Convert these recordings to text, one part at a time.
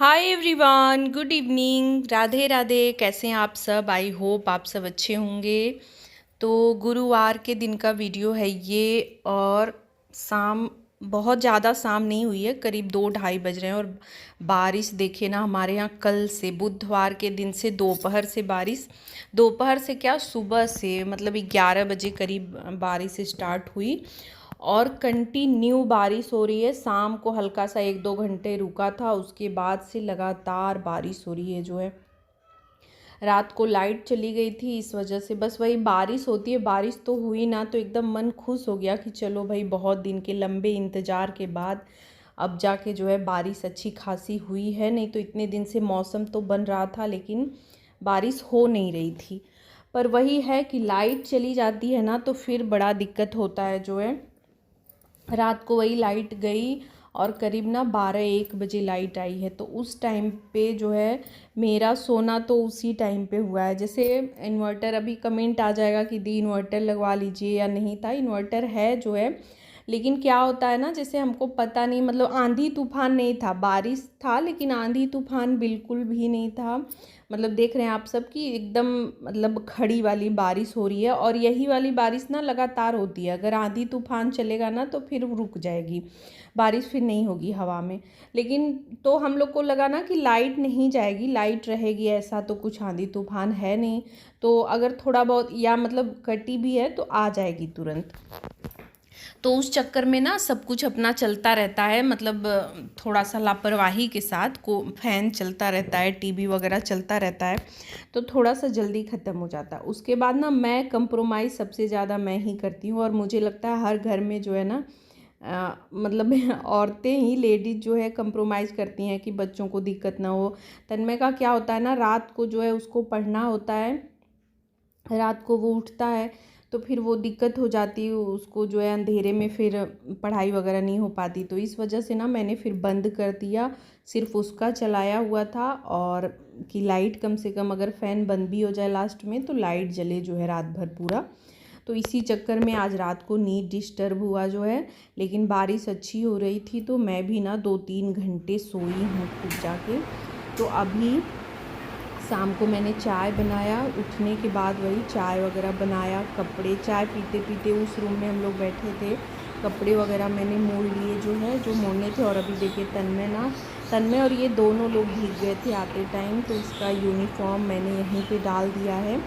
Hi everyone, good evening, Radhe Radhe. कैसे हैं आप सब? आई होप आप सब अच्छे होंगे। तो गुरुवार के दिन का वीडियो है ये। और शाम, बहुत ज़्यादा शाम नहीं हुई है, करीब 2-2:30 बज रहे हैं। और बारिश देखिए ना, हमारे यहाँ कल से, बुधवार के दिन से दोपहर से बारिश, दोपहर से क्या, सुबह से मतलब 11 बजे करीब बारिश स्टार्ट हुई। और कंटिन्यू बारिश हो रही है। शाम को हल्का सा 1-2 घंटे रुका था, उसके बाद से लगातार बारिश हो रही है जो है। रात को लाइट चली गई थी, इस वजह से बस वही बारिश होती है। बारिश तो हुई ना, तो एकदम मन खुश हो गया कि चलो भाई, बहुत दिन के लंबे इंतज़ार के बाद अब जाके जो है बारिश अच्छी खासी हुई है। नहीं तो इतने दिन से मौसम तो बन रहा था, लेकिन बारिश हो नहीं रही थी। पर वही है कि लाइट चली जाती है ना, तो फिर बड़ा दिक्कत होता है जो है। रात को वही लाइट गई और करीब ना 12-1 बजे लाइट आई है। तो उस टाइम पे जो है मेरा सोना तो उसी टाइम पे हुआ है। जैसे इन्वर्टर, अभी कमेंट आ जाएगा कि दी इन्वर्टर लगवा लीजिए, या नहीं था, इन्वर्टर है जो है। लेकिन क्या होता है ना, जैसे हमको पता नहीं, मतलब आंधी तूफान नहीं था, बारिश था लेकिन आंधी तूफान बिल्कुल भी नहीं था। मतलब देख रहे हैं आप सब कि एकदम, मतलब खड़ी वाली बारिश हो रही है। और यही वाली बारिश ना लगातार होती है। अगर आंधी तूफान चलेगा ना तो फिर रुक जाएगी बारिश, फिर नहीं होगी हवा में। लेकिन तो हम लोग को लगा ना कि लाइट नहीं जाएगी, लाइट रहेगी, ऐसा तो कुछ आंधी तूफान है नहीं। तो अगर थोड़ा बहुत या मतलब कटी भी है तो आ जाएगी तुरंत। तो उस चक्कर में ना सब कुछ अपना चलता रहता है, मतलब थोड़ा सा लापरवाही के साथ को फैन चलता रहता है, टीवी वगैरह चलता रहता है, तो थोड़ा सा जल्दी ख़त्म हो जाता है। उसके बाद ना मैं कंप्रोमाइज़ सबसे ज़्यादा मैं ही करती हूँ। और मुझे लगता है हर घर में जो है ना, मतलब औरतें ही, लेडीज़ जो है कंप्रोमाइज़ करती हैं कि बच्चों को दिक्कत ना हो। तन्मय का क्या होता है ना, रात को जो है उसको पढ़ना होता है, रात को वो उठता है, तो फिर वो दिक्कत हो जाती है उसको जो है, अंधेरे में फिर पढ़ाई वगैरह नहीं हो पाती। तो इस वजह से ना मैंने फिर बंद कर दिया, सिर्फ उसका चलाया हुआ था। और कि लाइट कम से कम, अगर फ़ैन बंद भी हो जाए लास्ट में, तो लाइट जले जो है रात भर पूरा। तो इसी चक्कर में आज रात को नींद डिस्टर्ब हुआ जो है। लेकिन बारिश अच्छी हो रही थी, तो मैं भी ना 2-3 घंटे सोई हूँ खूब जाके। तो अभी शाम को मैंने चाय बनाया, उठने के बाद वही चाय वगैरह बनाया, कपड़े, चाय पीते पीते उस रूम में हम लोग बैठे थे, कपड़े वगैरह मैंने मोड़ लिए जो है, जो मोड़ने थे। और अभी देखिए तन्मय और ये दोनों लोग भीग गए थे आते टाइम, तो इसका यूनिफॉर्म मैंने यहीं पे डाल दिया है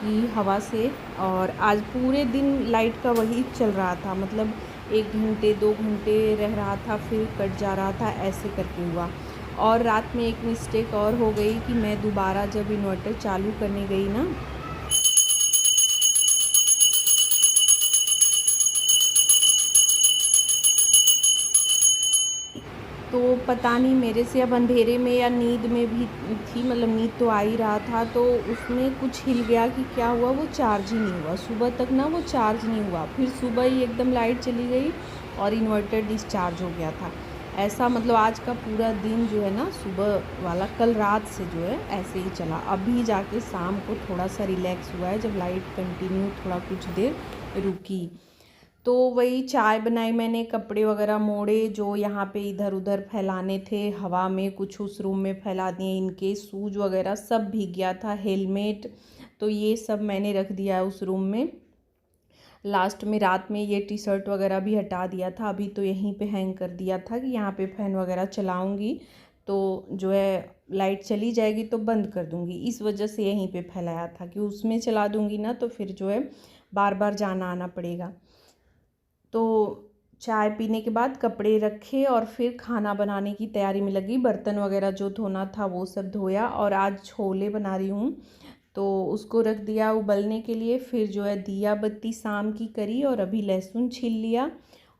कि हवा से। और आज पूरे दिन लाइट का वही चल रहा था, मतलब 1 घंटे 2 घंटे रह रहा था, फिर कट जा रहा था, ऐसे करके हुआ। और रात में एक मिस्टेक और हो गई कि मैं दोबारा जब इन्वर्टर चालू करने गई ना, तो पता नहीं मेरे से अब अंधेरे में या नींद में भी थी, मतलब नींद तो आ ही रहा था, तो उसमें कुछ हिल गया कि क्या हुआ, वो चार्ज ही नहीं हुआ। सुबह तक ना वो चार्ज नहीं हुआ, फिर सुबह ही एकदम लाइट चली गई और इन्वर्टर डिस्चार्ज हो गया था। ऐसा मतलब आज का पूरा दिन जो है ना, सुबह वाला कल रात से जो है ऐसे ही चला। अभी जाके शाम को थोड़ा सा रिलैक्स हुआ है, जब लाइट कंटिन्यू थोड़ा कुछ देर रुकी। तो वही चाय बनाई मैंने, कपड़े वगैरह मोड़े जो यहाँ पे इधर उधर फैलाने थे हवा में, कुछ उस रूम में फैला दिए, इनके शूज वगैरह सब भीग गया था, हेलमेट, तो ये सब मैंने रख दिया है उस रूम में। लास्ट में रात में ये टी शर्ट वगैरह भी हटा दिया था, अभी तो यहीं पे हैंग कर दिया था कि यहाँ पे फ़ैन वगैरह चलाऊँगी तो जो है लाइट चली जाएगी तो बंद कर दूँगी, इस वजह से यहीं पे फैलाया था कि उसमें चला दूँगी ना तो फिर जो है बार बार जाना आना पड़ेगा। तो चाय पीने के बाद कपड़े रखे और फिर खाना बनाने की तैयारी में लगी, बर्तन वगैरह जो धोना था वो सब धोया। और आज छोले बना रही हूँ, तो उसको रख दिया उबलने के लिए। फिर जो है दिया बत्ती शाम की करी, और अभी लहसुन छील लिया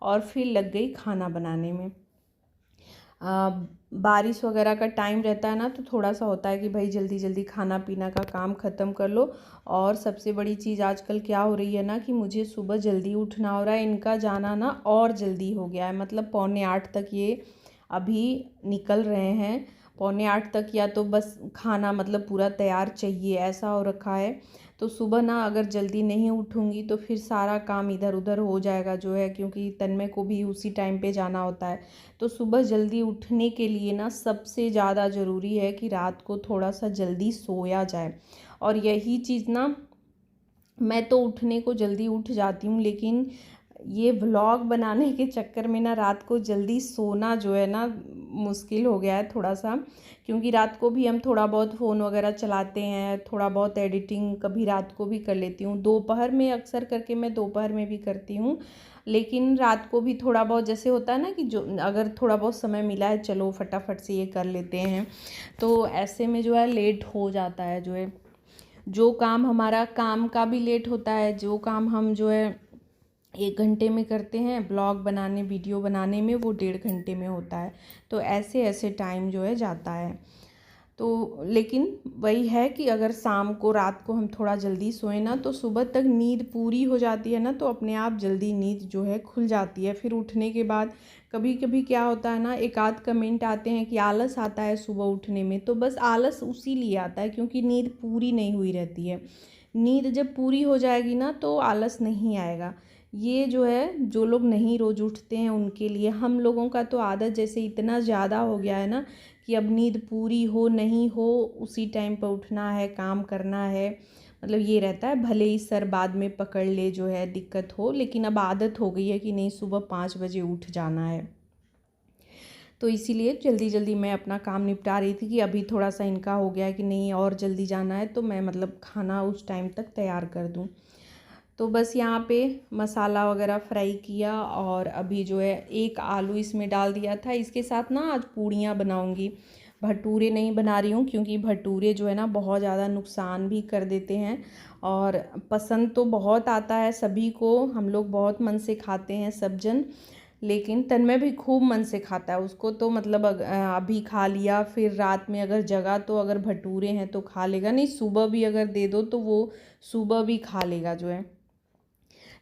और फिर लग गई खाना बनाने में। बारिश वगैरह का टाइम रहता है ना, तो थोड़ा सा होता है कि भाई जल्दी जल्दी खाना पीना का काम ख़त्म कर लो। और सबसे बड़ी चीज़ आजकल क्या हो रही है ना, कि मुझे सुबह जल्दी उठना हो रहा है, इनका जाना ना और जल्दी हो गया है, मतलब 7:45 तक ये अभी निकल रहे हैं। 7:45 तक या तो बस खाना मतलब पूरा तैयार चाहिए, ऐसा हो रखा है। तो सुबह ना अगर जल्दी नहीं उठूँगी तो फिर सारा काम इधर उधर हो जाएगा जो है, क्योंकि तन्मय को भी उसी टाइम पे जाना होता है। तो सुबह जल्दी उठने के लिए ना सबसे ज़्यादा ज़रूरी है कि रात को थोड़ा सा जल्दी सोया जाए। और यही चीज़ ना, मैं तो उठने को जल्दी उठ जाती हूँ, लेकिन ये व्लॉग बनाने के चक्कर में ना रात को जल्दी सोना जो है ना मुश्किल हो गया है थोड़ा सा, क्योंकि रात को भी हम थोड़ा बहुत फ़ोन वगैरह चलाते हैं, थोड़ा बहुत एडिटिंग कभी रात को भी कर लेती हूँ। दोपहर में अक्सर करके मैं दोपहर में भी करती हूँ, लेकिन रात को भी थोड़ा बहुत जैसे होता है ना कि जो अगर थोड़ा बहुत समय मिला है चलो फटाफट से ये कर लेते हैं, तो ऐसे में जो है लेट हो जाता है जो है। जो काम हमारा काम का भी लेट होता है, जो काम हम जो है 1 घंटे में करते हैं ब्लॉग बनाने वीडियो बनाने में, वो 1.5 घंटे में होता है। तो ऐसे ऐसे टाइम जो है जाता है। तो लेकिन वही है कि अगर शाम को रात को हम थोड़ा जल्दी सोएं ना तो सुबह तक नींद पूरी हो जाती है ना, तो अपने आप जल्दी नींद जो है खुल जाती है। फिर उठने के बाद कभी कभी क्या होता है ना, एक आध कमेंट आते हैं कि आलस आता है सुबह उठने में, तो बस आलस उसी लिए आता है क्योंकि नींद पूरी नहीं हुई रहती है। नींद जब पूरी हो जाएगी ना तो आलस नहीं आएगा। ये जो है जो लोग नहीं रोज़ उठते हैं उनके लिए, हम लोगों का तो आदत जैसे इतना ज़्यादा हो गया है ना कि अब नींद पूरी हो नहीं हो उसी टाइम पर उठना है, काम करना है, मतलब ये रहता है। भले ही सर बाद में पकड़ ले जो है दिक्कत हो, लेकिन अब आदत हो गई है कि नहीं सुबह 5 बजे उठ जाना है। तो इसीलिए जल्दी जल्दी मैं अपना काम निपटा रही थी कि अभी थोड़ा सा इनका हो गया है कि नहीं और जल्दी जाना है, तो मैं मतलब खाना उस टाइम तक तैयार कर दूँ। तो बस यहाँ पे मसाला वगैरह फ्राई किया और अभी जो है एक आलू इसमें डाल दिया था। इसके साथ ना आज पूड़ियाँ बनाऊँगी, भटूरे नहीं बना रही हूँ क्योंकि भटूरे जो है ना बहुत ज़्यादा नुकसान भी कर देते हैं। और पसंद तो बहुत आता है सभी को, हम लोग बहुत मन से खाते हैं सब जन, लेकिन तन्मय भी खूब मन से खाता है। उसको तो मतलब अभी खा लिया, फिर रात में अगर जगा तो अगर भटूरे हैं तो खा लेगा, नहीं सुबह भी अगर दे दो तो वो सुबह भी खा लेगा जो है।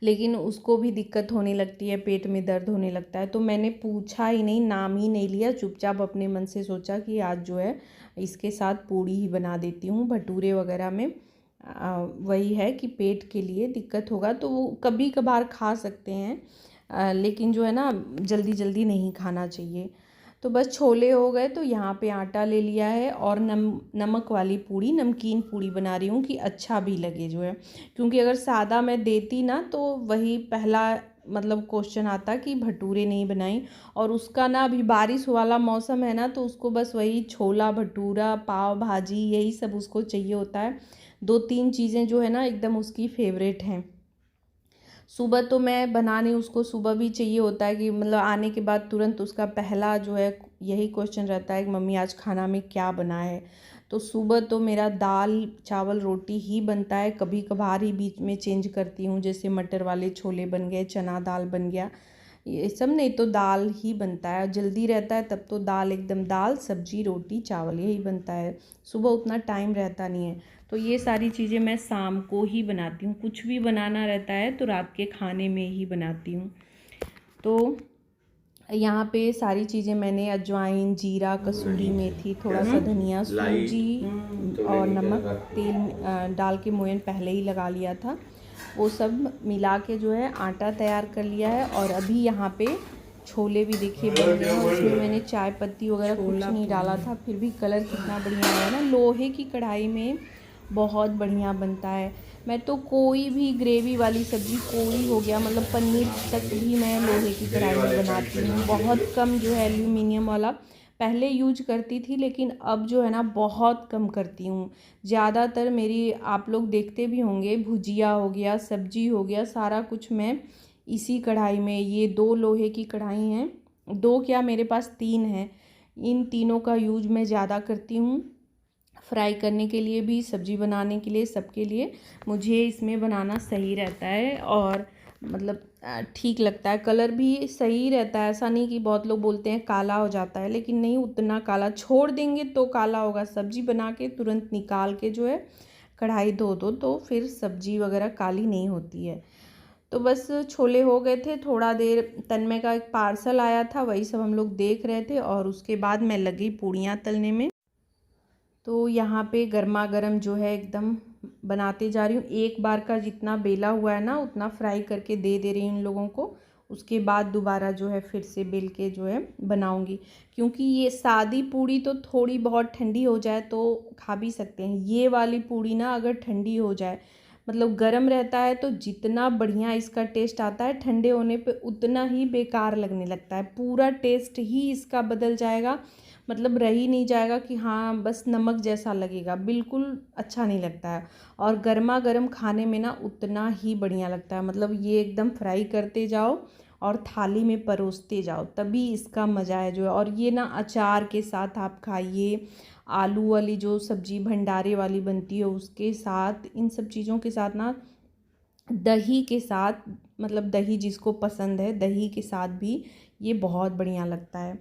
लेकिन उसको भी दिक्कत होने लगती है, पेट में दर्द होने लगता है। तो मैंने पूछा ही नहीं, नाम ही नहीं लिया, चुपचाप अपने मन से सोचा कि आज जो है इसके साथ पूड़ी ही बना देती हूँ। भटूरे वगैरह में वही है कि पेट के लिए दिक्कत होगा तो वो कभी कभार खा सकते हैं, लेकिन जो है ना जल्दी जल्दी नहीं खाना चाहिए। तो बस छोले हो गए, तो यहाँ पे आटा ले लिया है और नमक वाली पूड़ी, नमकीन पूड़ी बना रही हूँ कि अच्छा भी लगे जो है। क्योंकि अगर सादा मैं देती ना तो वही पहला मतलब क्वेश्चन आता कि भटूरे नहीं बनाई, और उसका ना अभी बारिश वाला मौसम है ना तो उसको बस वही छोला भटूरा पाव भाजी यही सब उसको चाहिए होता है। 2-3 चीज़ें जो है ना एकदम उसकी फेवरेट हैं। सुबह तो मैं बनाने उसको सुबह भी चाहिए होता है कि मतलब आने के बाद तुरंत उसका पहला जो है यही क्वेश्चन रहता है कि मम्मी आज खाना में क्या बना है। तो सुबह तो मेरा दाल चावल रोटी ही बनता है, कभी कभार ही बीच में चेंज करती हूँ, जैसे मटर वाले छोले बन गए, चना दाल बन गया, ये सब नहीं तो दाल ही बनता है। जल्दी रहता है तब तो दाल एकदम दाल सब्जी रोटी चावल यही बनता है, सुबह उतना टाइम रहता नहीं है। तो ये सारी चीज़ें मैं शाम को ही बनाती हूँ, कुछ भी बनाना रहता है तो रात के खाने में ही बनाती हूँ। तो यहाँ पे सारी चीज़ें मैंने अजवाइन जीरा कसूरी मेथी थोड़ा सा धनिया सूजी और नमक तेल डाल के मोयन पहले ही लगा लिया था, वो सब मिला के जो है आटा तैयार कर लिया है। और अभी यहाँ पे छोले भी देखिए बन गए हैं, उसमें मैंने चाय पत्ती वगैरह कुछ नहीं डाला था, फिर भी कलर कितना बढ़िया आया ना। लोहे की कढ़ाई में बहुत बढ़िया बनता है। मैं तो कोई भी ग्रेवी वाली सब्ज़ी कोई हो गया मतलब पनीर तक भी मैं लोहे की कढ़ाई में बनाती हूँ। बहुत कम जो है एल्यूमिनियम वाला पहले यूज करती थी, लेकिन अब जो है ना बहुत कम करती हूँ। ज़्यादातर मेरी आप लोग देखते भी होंगे भुजिया हो गया सब्जी हो गया सारा कुछ मैं इसी कढ़ाई में, ये 2 लोहे की कढ़ाई हैं, 2 क्या मेरे पास 3 हैं, इन तीनों का यूज मैं ज़्यादा करती हूँ। फ्राई करने के लिए भी सब्ज़ी बनाने के लिए सबके लिए मुझे इसमें बनाना सही रहता है और मतलब ठीक लगता है। कलर भी सही रहता है, ऐसा नहीं कि बहुत लोग बोलते हैं काला हो जाता है, लेकिन नहीं उतना काला, छोड़ देंगे तो काला होगा। सब्ज़ी बना के तुरंत निकाल के जो है कढ़ाई धो दो तो फिर सब्ज़ी वगैरह काली नहीं होती है। तो बस छोले हो गए थे, थोड़ा देर तन्मय का एक पार्सल आया था वही सब हम लोग देख रहे थे और उसके बाद मैं लगी पूड़ियाँ तलने में। तो यहाँ पे गर्मा गर्म जो है एकदम बनाते जा रही हूँ। एक बार का जितना बेला हुआ है ना उतना फ्राई करके दे रही हूँ इन लोगों को। उसके बाद दोबारा जो है फिर से बेल के जो है बनाऊँगी, क्योंकि ये सादी पूड़ी तो थोड़ी बहुत ठंडी हो जाए तो खा भी सकते हैं। ये वाली पूड़ी ना अगर ठंडी हो जाए, मतलब गर्म रहता है तो जितना बढ़िया इसका टेस्ट आता है, ठंडे होने पे उतना ही बेकार लगने लगता है। पूरा टेस्ट ही इसका बदल जाएगा, मतलब रह ही नहीं जाएगा कि हाँ बस नमक जैसा लगेगा, बिल्कुल अच्छा नहीं लगता है। और गर्मा गर्म खाने में ना उतना ही बढ़िया लगता है। मतलब ये एकदम फ्राई करते जाओ और थाली में परोसते जाओ, तभी इसका मज़ा है जो है। और ये ना अचार के साथ आप खाइए, आलू वाली जो सब्जी भंडारे वाली बनती है उसके साथ, इन सब चीज़ों के साथ ना, दही के साथ, मतलब दही जिसको पसंद है दही के साथ भी ये बहुत बढ़िया लगता है।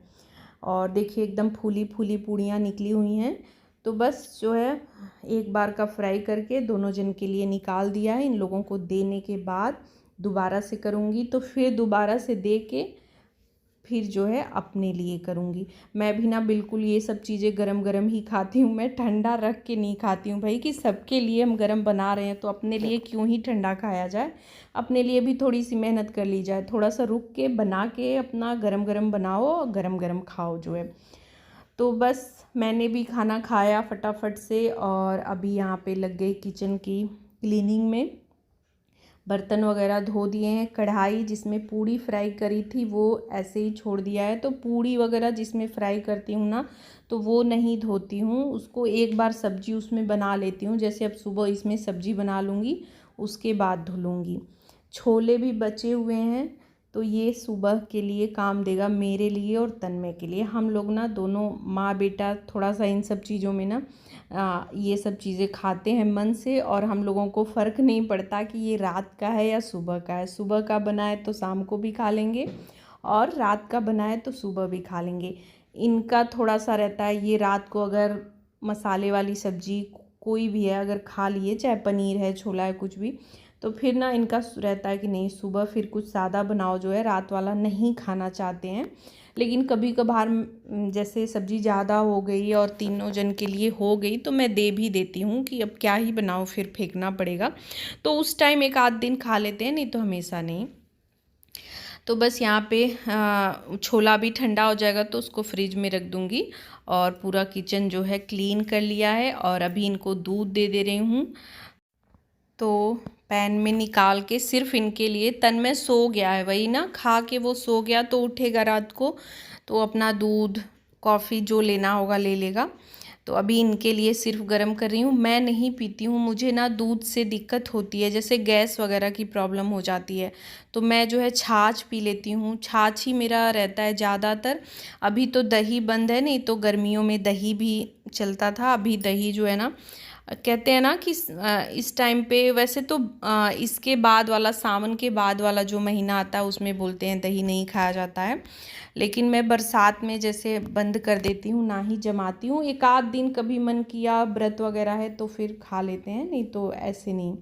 और देखिए एकदम फूली फूली पूड़ियाँ निकली हुई हैं। तो बस जो है एक बार का फ्राई करके दोनों जन के लिए निकाल दिया है। इन लोगों को देने के बाद दोबारा से करूँगी, तो फिर दोबारा से दे के फिर जो है अपने लिए करूँगी। मैं भी ना बिल्कुल ये सब चीज़ें गरम गरम ही खाती हूँ, मैं ठंडा रख के नहीं खाती हूँ भाई, कि सबके लिए हम गरम बना रहे हैं तो अपने लिए क्यों ही ठंडा खाया जाए। अपने लिए भी थोड़ी सी मेहनत कर ली जाए, थोड़ा सा रुक के बना के अपना गरम गरम बनाओ और गरम गरम खाओ जो है। तो बस मैंने भी खाना खाया फटाफट से और अभी यहाँ पे लग गई किचन की क्लीनिंग में। बर्तन वगैरह धो दिए हैं। कढ़ाई जिसमें पूड़ी फ्राई करी थी वो ऐसे ही छोड़ दिया है। तो पूड़ी वगैरह जिसमें फ्राई करती हूँ ना तो वो नहीं धोती हूँ, उसको एक बार सब्जी उसमें बना लेती हूँ। जैसे अब सुबह इसमें सब्जी बना लूँगी, उसके बाद धुल लूँगी। छोले भी बचे हुए हैं तो ये सुबह के लिए काम देगा, मेरे लिए और तन्मय के लिए। हम लोग ना दोनों माँ बेटा थोड़ा सा इन सब चीज़ों में ना ये सब चीज़ें खाते हैं मन से, और हम लोगों को फ़र्क नहीं पड़ता कि ये रात का है या सुबह का है। सुबह का बना है तो शाम को भी खा लेंगे, और रात का बना है तो सुबह भी खा लेंगे। इनका थोड़ा सा रहता है, ये रात को अगर मसाले वाली सब्जी कोई भी है अगर खा लिए, चाहे पनीर है छोला है कुछ भी, तो फिर ना इनका रहता है कि नहीं सुबह फिर कुछ सादा बनाओ जो है, रात वाला नहीं खाना चाहते हैं। लेकिन कभी कभार जैसे सब्ज़ी ज़्यादा हो गई और तीनों जन के लिए हो गई तो मैं दे भी देती हूँ कि अब क्या ही बनाओ, फिर फेंकना पड़ेगा। तो उस टाइम एक आध दिन खा लेते हैं, नहीं तो हमेशा नहीं। तो बस यहाँ पे छोला भी ठंडा हो जाएगा तो उसको फ्रिज में रख दूँगी। और पूरा किचन जो है क्लीन कर लिया है और अभी इनको दूध दे रही हूँ। तो पैन में निकाल के सिर्फ इनके लिए, तन्मय सो गया है, वही ना खा के वो सो गया तो उठेगा रात को तो अपना दूध कॉफ़ी जो लेना होगा ले लेगा। तो अभी इनके लिए सिर्फ गर्म कर रही हूँ। मैं नहीं पीती हूँ, मुझे ना दूध से दिक्कत होती है, जैसे गैस वगैरह की प्रॉब्लम हो जाती है। तो मैं जो है छाछ पी लेती हूँ, छाछ ही मेरा रहता है ज़्यादातर। अभी तो दही बंद है, नहीं तो गर्मियों में दही भी चलता था। अभी दही जो है ना, कहते हैं ना कि इस टाइम पे, वैसे तो इसके बाद वाला सावन के बाद वाला जो महीना आता है उसमें बोलते हैं दही नहीं खाया जाता है। लेकिन मैं बरसात में जैसे बंद कर देती हूँ, ना ही जमाती हूँ। एक आध दिन कभी मन किया, व्रत वगैरह है तो फिर खा लेते हैं, नहीं तो ऐसे नहीं।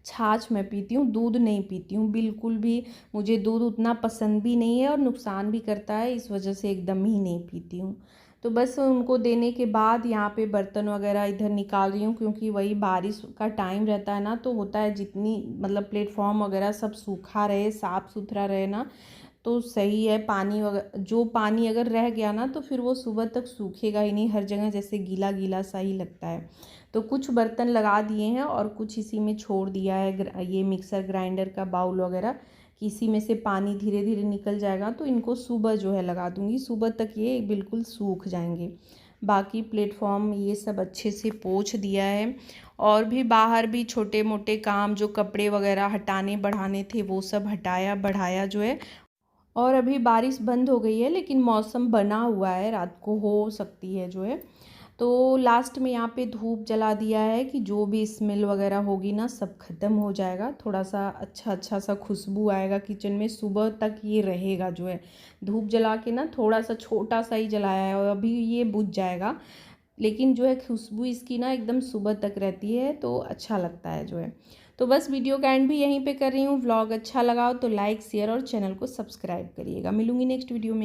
छाछ मैं पीती हूँ, दूध नहीं पीती हूँ बिल्कुल भी। मुझे दूध उतना पसंद भी नहीं है और नुकसान भी करता है, इस वजह से एकदम ही नहीं पीती हूँ। तो बस उनको देने के बाद यहाँ पे बर्तन वगैरह इधर निकाल रही हूँ, क्योंकि वही बारिश का टाइम रहता है ना, तो होता है जितनी मतलब प्लेटफॉर्म वगैरह सब सूखा रहे, साफ़ सुथरा रहे ना तो सही है। पानी वगैरह, जो पानी अगर रह गया ना तो फिर वो सुबह तक सूखेगा ही नहीं, हर जगह जैसे गीला गीला सा ही लगता है। तो कुछ बर्तन लगा दिए हैं और कुछ इसी में छोड़ दिया है, ये मिक्सर ग्राइंडर का बाउल वगैरह, कि इसी में से पानी धीरे धीरे निकल जाएगा। तो इनको सुबह जो है लगा दूँगी, सुबह तक ये बिल्कुल सूख जाएंगे। बाकी प्लेटफॉर्म ये सब अच्छे से पोंछ दिया है। और भी बाहर भी छोटे मोटे काम, जो कपड़े वगैरह हटाने बढ़ाने थे वो सब हटाया बढ़ाया जो है। और अभी बारिश बंद हो गई है, लेकिन मौसम बना हुआ है, रात को हो सकती है जो है। तो लास्ट में यहाँ पे धूप जला दिया है कि जो भी स्मेल वगैरह होगी ना सब ख़त्म हो जाएगा। थोड़ा सा अच्छा सा खुशबू आएगा किचन में, सुबह तक ये रहेगा जो है। धूप जला के ना थोड़ा सा छोटा सा ही जलाया है और अभी ये बुझ जाएगा, लेकिन जो है खुशबू इसकी ना एकदम सुबह तक रहती है, तो अच्छा लगता है जो है। तो बस वीडियो का एंड भी यहीं पे कर रही हूँ। व्लॉग अच्छा लगा हो तो लाइक शेयर और चैनल को सब्सक्राइब करिएगा। मिलूंगी नेक्स्ट वीडियो में।